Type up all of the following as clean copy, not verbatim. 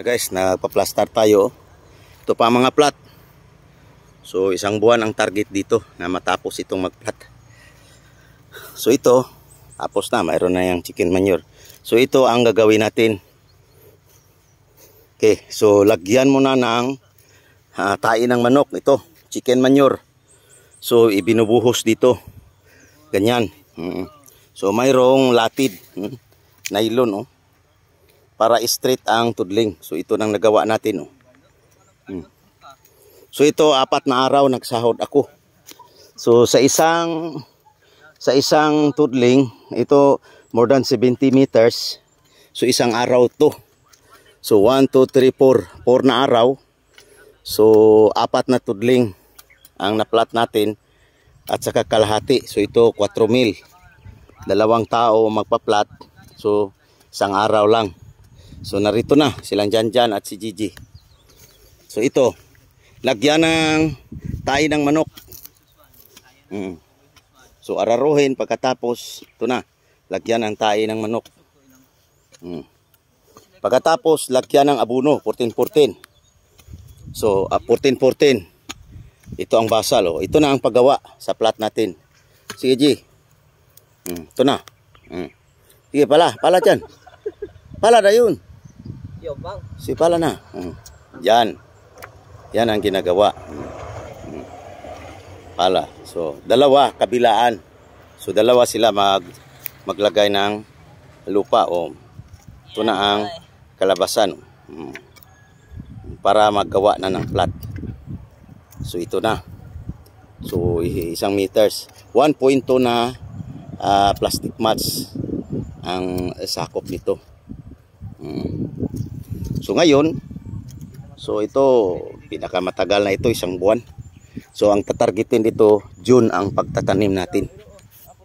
Guys, nagpa-plaster tayo. Ito pa mga plat. So isang buwan ang target dito na matapos itong mag-plat. So ito, tapos na, mayroon na yung chicken manure. So ito ang gagawin natin. Okay, so lagyan mo na ng tae ng manok. Ito, chicken manure. So ibinubuhos dito. Ganyan. So mayroong latid, nylon, para straight ang tudling. So ito nang nagawa natin. So ito 4 na araw nagsahod ako. So sa isang tudling, ito more than 70 meters. So isang araw to. So 1, 2, 3, 4. 4 na araw. So 4 na tudling ang naplat natin at saka kalahati. So ito 4,000. 2 tao magpa-plat. So isang araw lang. So narito na silang Janjan at si Gigi. So ito, lagyan ng tae ng manok. So araruhin pagkatapos, ito na, lagyan ng tae ng manok. Pagkatapos lagyan ng abono, 14-14. So 14-14. Ito ang basal, ito na ang paggawa sa plat natin. Sige G. Ito na. Sige pala dyan. Pala na yun. Si pala na. Yan. Yan ang ginagawa. Pala. So, 2 kabilaan. So, 2 sila maglagay ng lupa. Ito na ang kalabasan. Para maggawa na ng plat. So, ito na. So, 1 meters. 1.2 na plastic mats ang sakop nito. So ngayon, so ito pinakamatagal na ito, 1 buwan. So ang tatargetin dito, June ang pagtatanim natin.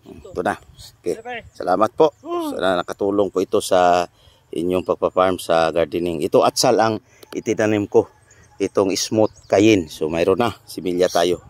Ito na. Okay. Salamat po. Sana nakatulong po ito sa inyong pagpa-farm sa gardening. Ito atsal ang itinanim ko. Itong smooth kayin. So mayroon na, similya tayo.